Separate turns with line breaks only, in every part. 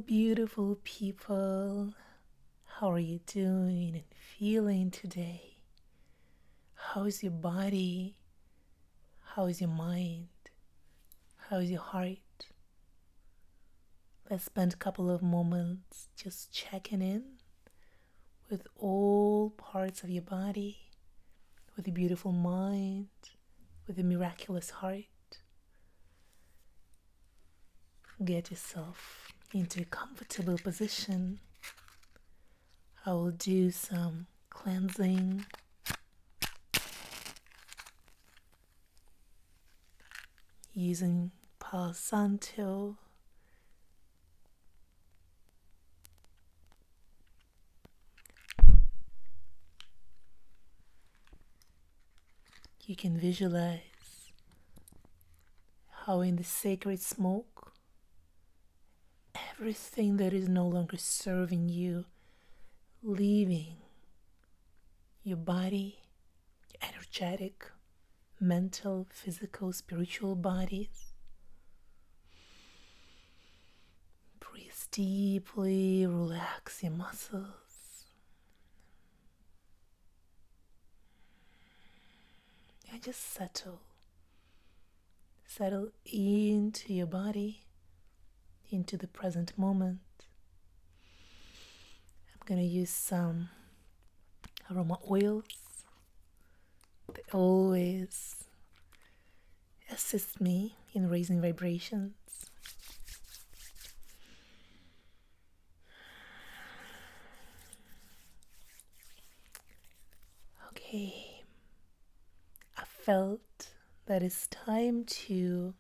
beautiful people. How are you doing and feeling today? How is your body? How is your mind? How is your heart? Let's spend a couple of moments just checking in with all parts of your body, with a beautiful mind, with a miraculous heart. Get yourself into a comfortable position. I will do some cleansing using Palo Santo. You can visualize how in the sacred smoke, everything that is no longer serving you, leaving your body, your energetic, mental, physical, spiritual bodies. Breathe deeply, relax your muscles. And just settle into your body, into the present moment. I'm going to use some aroma oils. They always assist me in raising vibrations. Okay, I felt that it's time to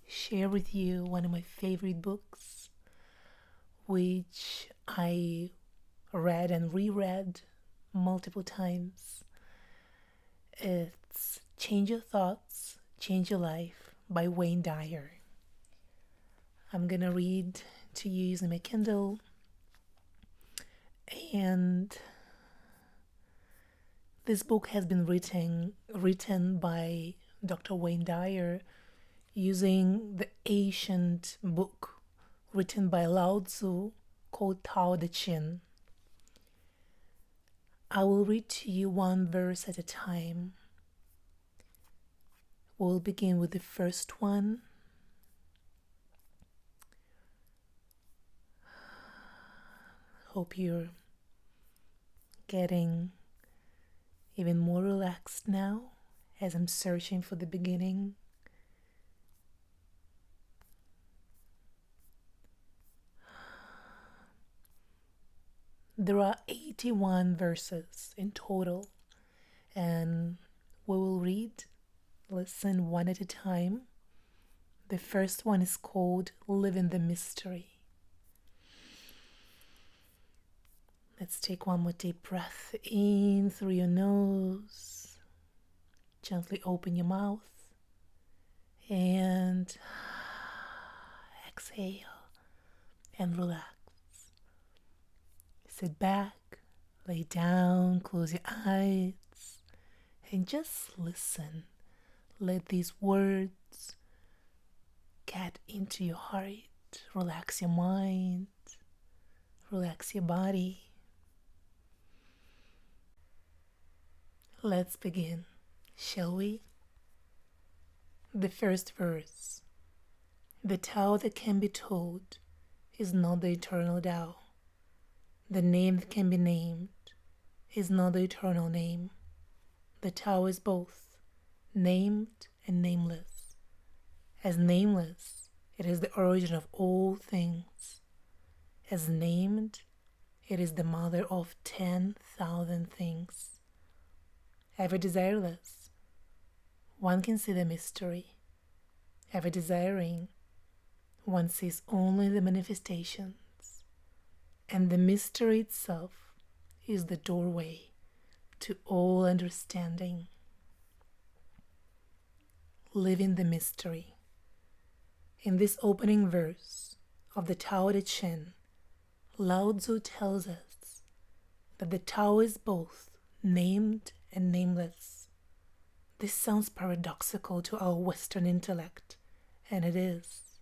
share with you one of my favorite books, which I read and reread multiple times. It's Change Your Thoughts, Change Your Life by Dyer. I'm gonna read to you using my Kindle, and this book has been written by Dr.Wayne Dyer using the ancient book written by Lao Tzu called Tao Te Ching. I will read to you one verse at a time. We'll begin with the first one. Hope you're getting even more relaxed now as I'm searching for the beginning. There are 81 verses in total, and we will listen one at a time. The first one is called Living the Mystery. Let's take one more deep breath in through your nose. Gently open your mouth and exhale and relax. Sit back, lay down, close your eyes, and just listen. Let these words get into your heart. Relax your mind, relax your body. Let's begin, shall we? The first verse. The Tao that can be told is not the eternal Tao. The name that can be named is not the eternal name. The Tao is both, named and nameless. As nameless, it is the origin of all things. As named, it is the mother of 10,000 things. Ever desireless, one can see the mystery. Ever desiring, one sees only the manifestations. And the mystery itself is the doorway to all understanding. Living the mystery. In this opening verse of the Tao Te Ching, Lao Tzu tells us that the Tao is both named and nameless. This sounds paradoxical to our Western intellect, and it is.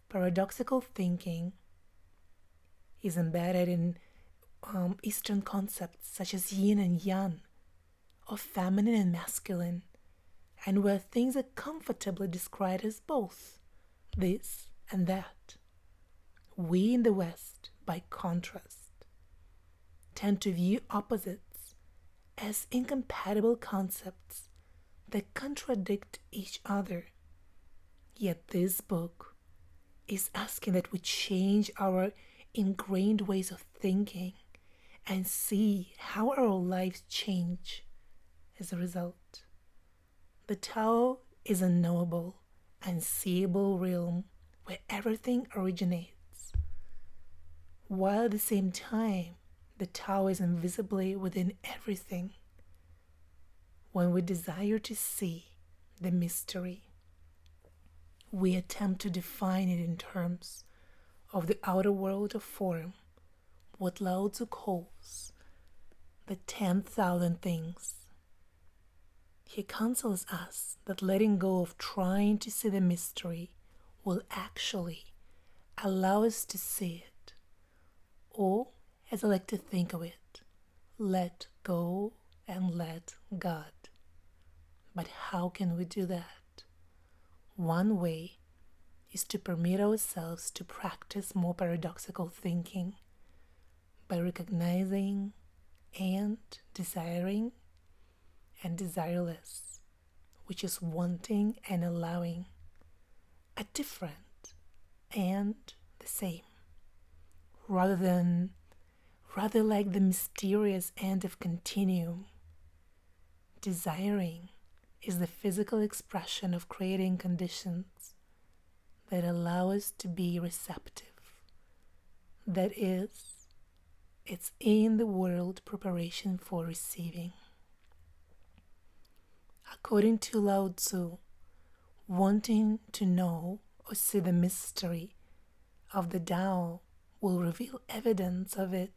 Paradoxical thinking is embedded in Eastern concepts such as yin and yang, of feminine and masculine, and where things are comfortably described as both this and that. We in the West, by contrast, tend to view opposites as incompatible concepts that contradict each other. Yet this book is asking that we change our ingrained ways of thinking and see how our lives change as a result. The Tao is a knowable, unseeable realm where everything originates, while at the same time the Tao is invisibly within everything. When we desire to see the mystery, we attempt to define it in terms of the outer world of form, what Lao Tzu calls the 10,000 things. He counsels us that letting go of trying to see the mystery will actually allow us to see it, or, as I like to think of it, let go and let God. But how can we do that? One way is to permit ourselves to practice more paradoxical thinking by recognizing and desiring and desireless, which is wanting and allowing, are different and the same, rather like the mysterious end of continuum. Desiring is the physical expression of creating conditions that allow us to be receptive. That is, it's in the world preparation for receiving. According to Lao Tzu, wanting to know or see the mystery of the Tao will reveal evidence of it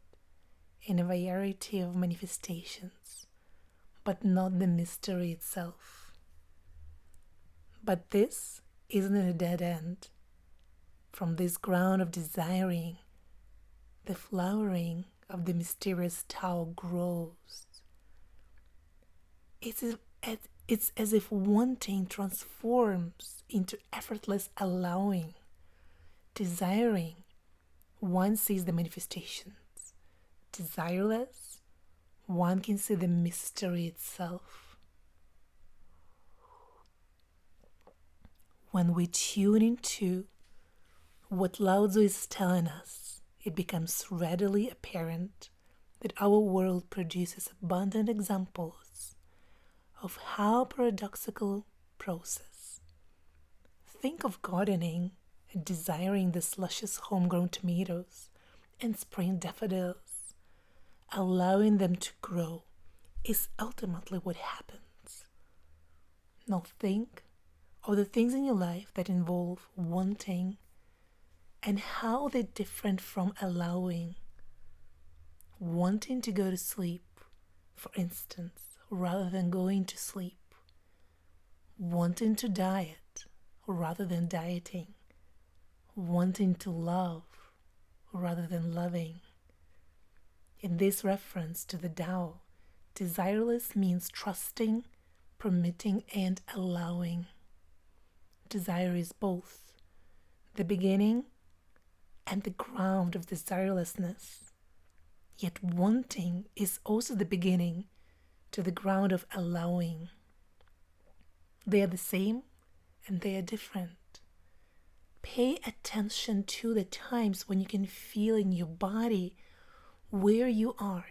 in a variety of manifestations, but not the mystery itself. But this isn't a dead end. From this ground of desiring, the flowering of the mysterious Tao grows. It's as if wanting transforms into effortless allowing. Desiring, one sees the manifestations. Desireless, one can see the mystery itself. When we tune into what Lao Tzu is telling us, it becomes readily apparent that our world produces abundant examples of how paradoxical process. Think of gardening and desiring the luscious homegrown tomatoes and spring daffodils. Allowing them to grow is ultimately what happens. Now think of the things in your life that involve wanting and how they're different from allowing. Wanting to go to sleep, for instance, rather than going to sleep. Wanting to diet rather than dieting. Wanting to love rather than loving. In this reference to the Tao, desireless means trusting, permitting, and allowing. Desire is both the beginning and the ground of desirelessness. Yet wanting is also the beginning to the ground of allowing. They are the same and they are different. Pay attention to the times when you can feel in your body where you are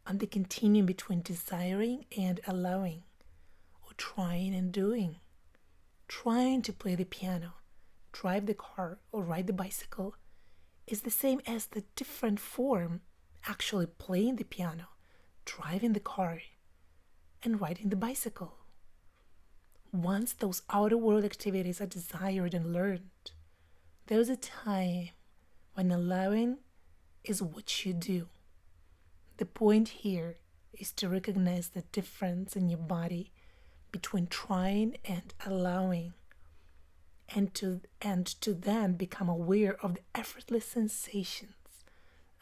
on the continuum between desiring and allowing, or trying and doing. Trying to play the piano, drive the car, or ride the bicycle is the same as the different form actually playing the piano, driving the car, and riding the bicycle. Once those outer world activities are desired and learned, there's a time when allowing is what you do. The point here is to recognize the difference in your body between trying and allowing, and to then become aware of the effortless sensations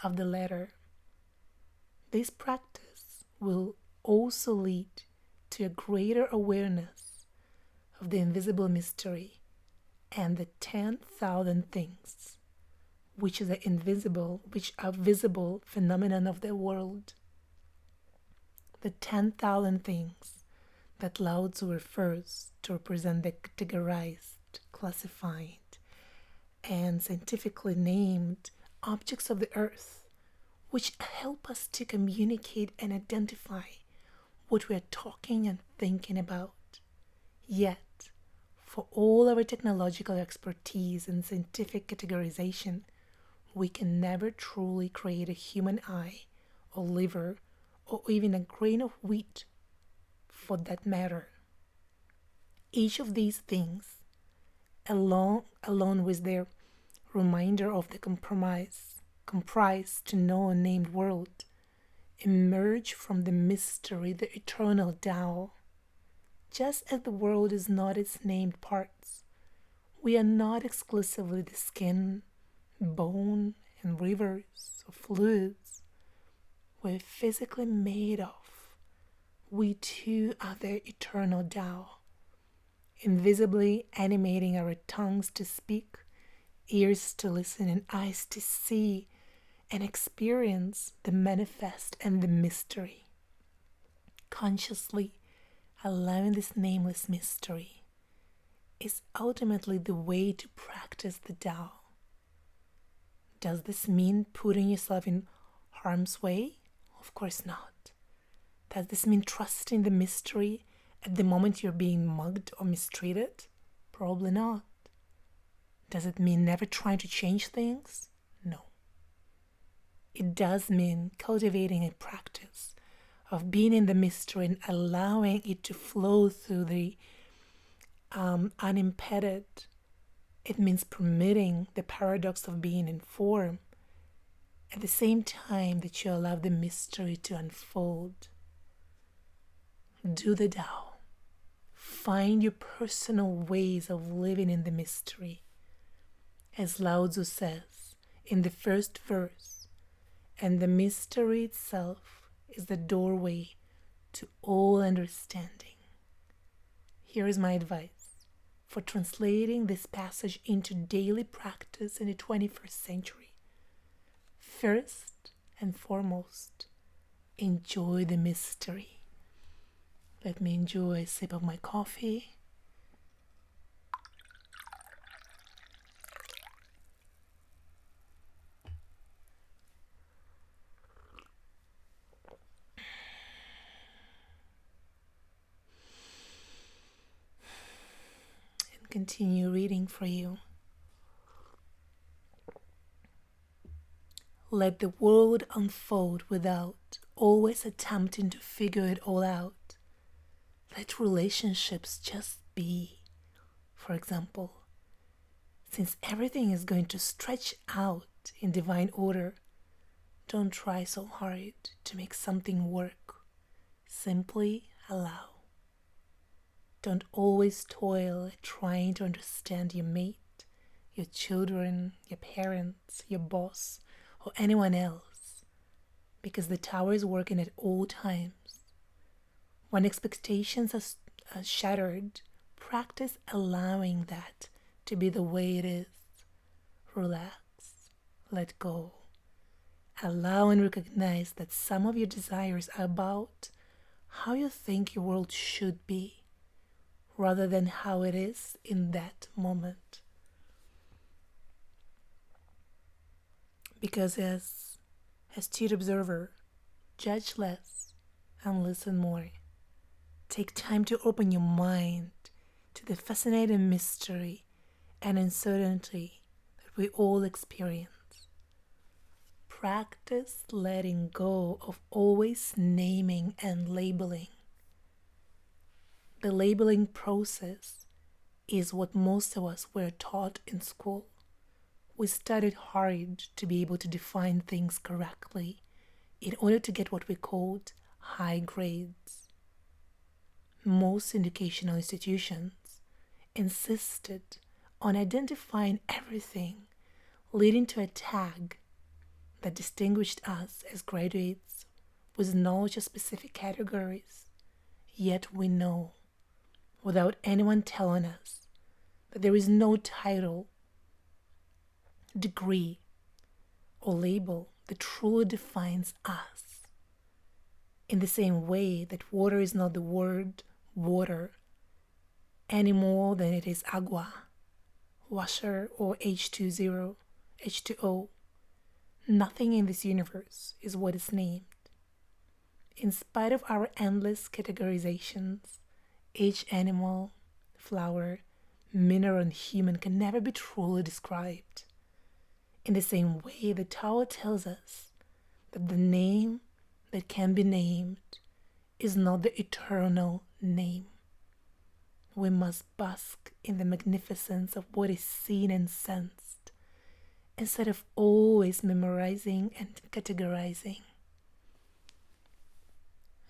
of the letter. This practice will also lead to a greater awareness of the invisible mystery and the 10,000 things, which are visible phenomenon of the world. The 10,000 things that Lao Tzu refers to represent the categorized, classified, and scientifically named objects of the earth, which help us to communicate and identify what we are talking and thinking about. Yet, for all our technological expertise and scientific categorization, we can never truly create a human eye or liver or even a grain of wheat for that matter. Each of these things, along with their reminder of the comprised to no unnamed world, emerge from the mystery, the eternal Tao. Just as the world is not its named parts, we are not exclusively the skin, bone, and rivers or fluids we're physically made of. We too are the eternal Tao, invisibly animating our tongues to speak, ears to listen, and eyes to see and experience the manifest and the mystery. Consciously allowing this nameless mystery is ultimately the way to practice the Tao. Does this mean putting yourself in harm's way? Of course not. Does this mean trusting the mystery at the moment you're being mugged or mistreated? Probably not. Does it mean never trying to change things? No. It does mean cultivating a practice of being in the mystery and allowing it to flow through the unimpeded. It means permitting the paradox of being in form at the same time that you allow the mystery to unfold. Do the Tao. Find your personal ways of living in the mystery. As Lao Tzu says in the first verse, and the mystery itself is the doorway to all understanding. Here is my advice for translating this passage into daily practice in the 21st century. First and foremost, enjoy the mystery. Let me enjoy a sip of my coffee. And continue reading for you. Let the world unfold without always attempting to figure it all out. Let relationships just be. For example, since everything is going to stretch out in divine order, don't try so hard to make something work. Simply allow. Don't always toil at trying to understand your mate, your children, your parents, your boss, or anyone else, because the tower is working at all times. When expectations are shattered, practice allowing that to be the way it is. Relax, let go. Allow and recognize that some of your desires are about how you think your world should be, rather than how it is in that moment. Because as astute observer, judge less and listen more. Take time to open your mind to the fascinating mystery and uncertainty that we all experience. Practice letting go of always naming and labeling. The labeling process is what most of us were taught in school. We studied hard to be able to define things correctly in order to get what we called high grades. Most educational institutions insisted on identifying everything, leading to a tag that distinguished us as graduates with knowledge of specific categories, yet we know, without anyone telling us, that there is no title, degree, or label that truly defines us. In the same way that water is not the word water any more than it is agua, washer, or H2O, nothing in this universe is what is named. In spite of our endless categorizations, each animal, flower, mineral, and human can never be truly described. In the same way, the Tao tells us that the name that can be named is not the eternal name. We must bask in the magnificence of what is seen and sensed, instead of always memorizing and categorizing.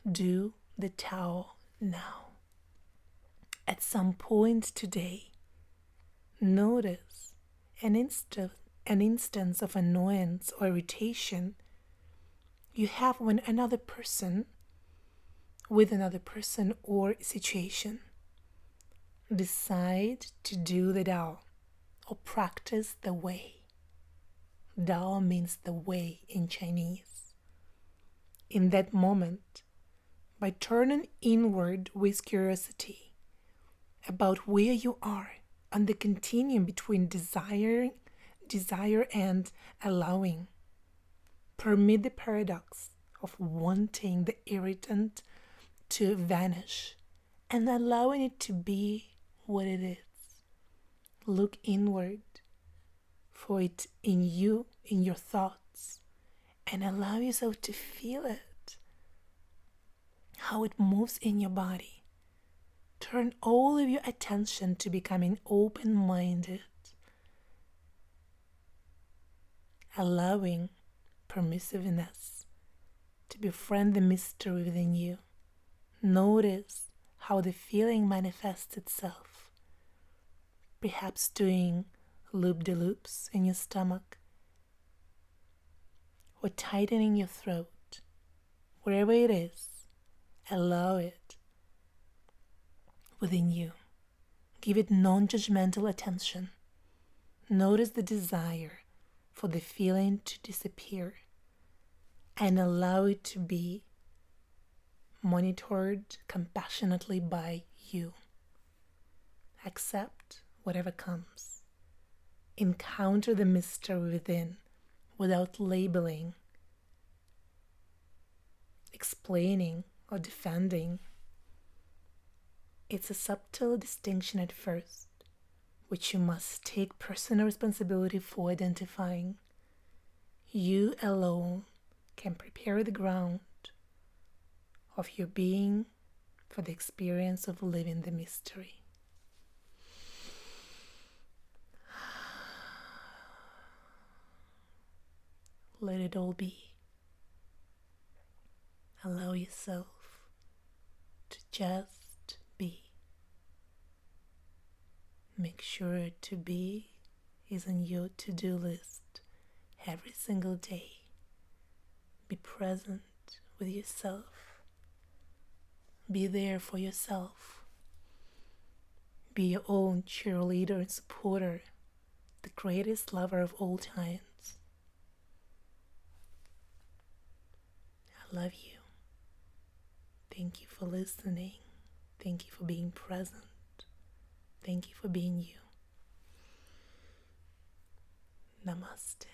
Do the Tao now. At some point today, notice an instance of annoyance or irritation you have with another person or situation. Decide to do the Tao or practice the way. Tao means the way in Chinese. In that moment, by turning inward with curiosity about where you are on the continuum between desire and allowing, permit the paradox of wanting the irritant to vanish and allowing it to be what it is. Look inward for it in you, in your thoughts, and allow yourself to feel it, how it moves in your body. Turn all of your attention to becoming open-minded, allowing permissiveness to befriend the mystery within you. Notice how the feeling manifests itself, perhaps doing loop-de-loops in your stomach or tightening your throat. Wherever it is, allow it within you. Give it non-judgmental attention. Notice the desire for the feeling to disappear and allow it to be monitored compassionately by you. Accept whatever comes. Encounter the mystery within without labeling, explaining, or defending. It's a subtle distinction at first, which you must take personal responsibility for identifying. You alone can prepare the ground of your being for the experience of living the mystery. Let it all be. Allow yourself to just be. Make sure to be is on your to-do list every single day. Be present with yourself. Be there for yourself. Be your own cheerleader and supporter, the greatest lover of all times. I love you. Thank you for listening. Thank you for being present. Thank you for being you. Namaste.